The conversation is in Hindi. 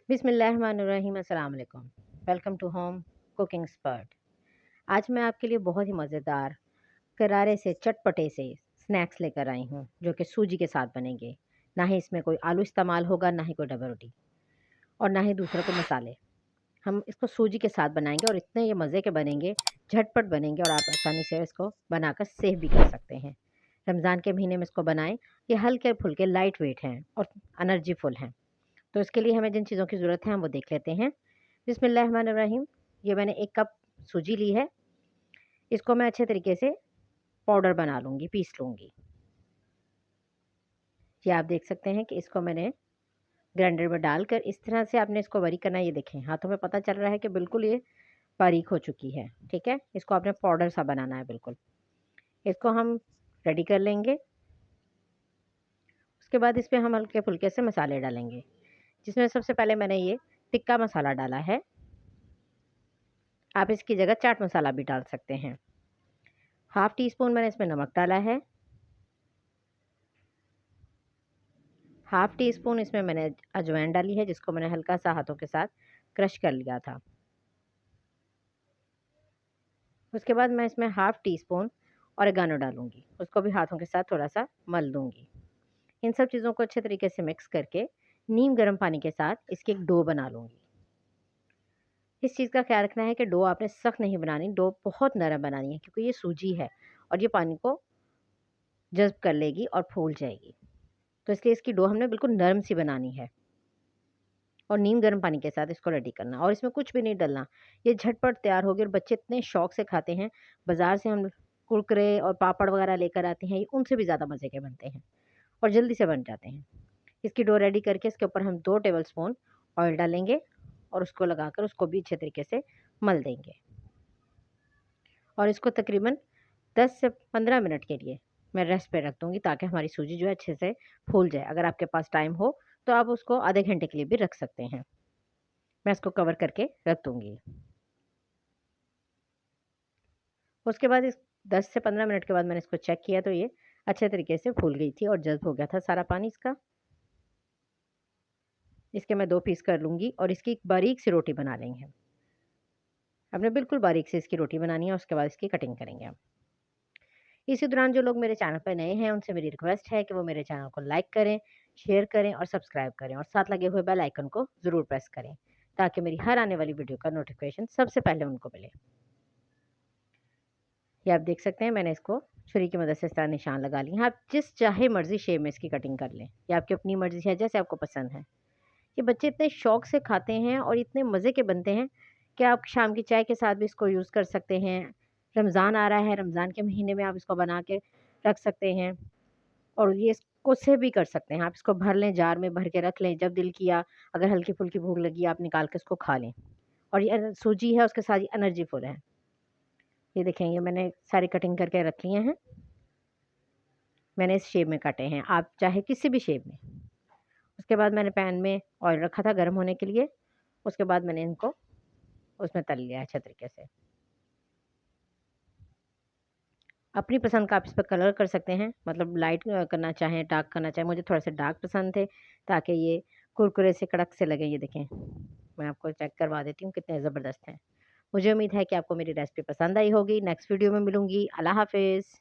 बिस्मिल्लाहिर्रहमानिर्रहीम अस्सलाम वालेकुम। Welcome to home cooking expert. आज मैं आपके लिए बहुत ही मज़ेदार करारे से चटपटे से स्नैक्स लेकर आई हूँ जो कि सूजी के साथ बनेंगे। ना ही इसमें कोई आलू इस्तेमाल होगा, ना ही कोई डबल रोटी और ना ही दूसरा कोई मसाले। हम इसको सूजी के साथ बनाएंगे और इतने ये मज़े के बनेंगे, झटपट बनेंगे और आप आसानी से इसको बनाकर सेव भी कर सकते हैं। रमज़ान के महीने में इसको बनाएं। ये हल्के फुल्के लाइट वेट हैं और एनर्जीफुल हैं। तो इसके लिए हमें जिन चीज़ों की ज़रूरत है हम वो देख लेते हैं। बिस्मिल्लाहिर्रहमानिर्रहीम। ये मैंने 1 कप सूजी ली है। इसको मैं अच्छे तरीके से पाउडर बना लूँगी, पीस लूँगी। ये आप देख सकते हैं कि इसको मैंने ग्राइंडर में डालकर इस तरह से आपने इसको बारीक करना है। ये देखें हाथों में पता चल रहा है कि बिल्कुल ये बारीक हो चुकी है। ठीक है, इसको आपने पाउडर सा बनाना है बिल्कुल। इसको हम रेडी कर लेंगे। उसके बाद इस पे हम हल्के-फुल्के से मसाले डालेंगे, जिसमें सबसे पहले मैंने ये टिक्का मसाला डाला है। आप इसकी जगह चाट मसाला भी डाल सकते हैं। हाफ़ टी स्पून मैंने इसमें नमक डाला है। हाफ़ टी स्पून इसमें मैंने अजवाइन डाली है, जिसको मैंने हल्का-सा हाथों के साथ क्रश कर लिया था। उसके बाद मैं इसमें हाफ़ टी स्पून ऑरिगेनो डालूँगी, उसको भी हाथों के साथ थोड़ा-सा मल दूँगी। इन सब चीज़ों को अच्छे तरीके से मिक्स करके नीम गर्म पानी के साथ इसकी एक डो बना लूँगी। इस चीज़ का ख़्याल रखना है कि डो आपने सख्त नहीं बनानी, डो बहुत नरम बनानी है क्योंकि ये सूजी है और ये पानी को जज़्ब कर लेगी और फूल जाएगी। तो इसलिए इसकी डो हमने बिल्कुल नरम सी बनानी है और नीम गर्म पानी के साथ इसको रेडी करना और इसमें कुछ भी नहीं डलना। ये झटपट तैयार होगी और बच्चे इतने शौक से खाते हैं। बाज़ार से हम कुरकुरे और पापड़ वगैरह लेकर आते हैं, ये उनसे भी ज़्यादा मज़े के बनते हैं और जल्दी से बन जाते हैं। इसकी डो रेडी करके इसके ऊपर हम 2 टेबलस्पून ऑयल डालेंगे और उसको लगाकर उसको भी अच्छे तरीके से मल देंगे और इसको तकरीबन 10 से 15 मिनट के लिए मैं रेस्ट पे रख दूँगी ताकि हमारी सूजी जो है अच्छे से फूल जाए। अगर आपके पास टाइम हो तो आप उसको आधे घंटे के लिए भी रख सकते हैं। मैं इसको कवर करके रख दूँगी। उसके बाद इस 10 से 15 मिनट के बाद मैंने इसको चेक किया तो ये अच्छे तरीके से फूल गई थी और जज़्ब हो गया था सारा पानी इसका। इसके मैं 2 पीस कर लूँगी और इसकी एक बारीक सी रोटी बना लेंगे हम। आपने बिल्कुल बारीक से इसकी रोटी बनानी है, उसके बाद इसकी कटिंग करेंगे हम। इसी दौरान जो लोग मेरे चैनल पर नए हैं, उनसे मेरी रिक्वेस्ट है कि वो मेरे चैनल को लाइक करें, शेयर करें और सब्सक्राइब करें और साथ लगे हुए बेल आइकन को ज़रूर प्रेस करें, ताकि मेरी हर आने वाली वीडियो का नोटिफिकेशन सबसे पहले उनको मिले। ये आप देख सकते हैं मैंने इसको छुरी की मदद से इस तरह निशान लगा लिए हैं। आप जिस चाहे मर्ज़ी शेप में इसकी कटिंग कर लें, ये आपकी अपनी मर्ज़ी है, जैसे आपको पसंद है। ये बच्चे इतने शौक से खाते हैं और इतने मज़े के बनते हैं कि आप शाम की चाय के साथ भी इसको यूज़ कर सकते हैं। रमज़ान आ रहा है, रमज़ान के महीने में आप इसको बना के रख सकते हैं और ये इसको सेव भी कर सकते हैं। आप इसको भर लें, जार में भर के रख लें, जब दिल किया, अगर हल्की-फुल्की भूख लगी, आप निकाल के इसको खा लें और ये सूजी है, उसके साथ ये एनर्जीफुल है। ये देखें, ये मैंने सारी कटिंग करके रख लिए हैं। मैंने इस शेप में काटे हैं, आप चाहे किसी भी शेप में। उसके बाद मैंने पैन में ऑयल रखा था गर्म होने के लिए। उसके बाद मैंने इनको उसमें तल लिया अच्छे तरीके से। अपनी पसंद का आप इस पे कलर कर सकते हैं, मतलब लाइट करना चाहें, डार्क करना चाहें। मुझे थोड़े से डार्क पसंद थे ताकि ये कुरकुरे से कड़क से लगें। ये देखें, मैं आपको चेक करवा देती हूँ कितने ज़बरदस्त हैं। मुझे उम्मीद है कि आपको मेरी रेसिपी पसंद आई होगी। नेक्स्ट वीडियो में मिलूँगी। अल्लाह हाफ़िज़।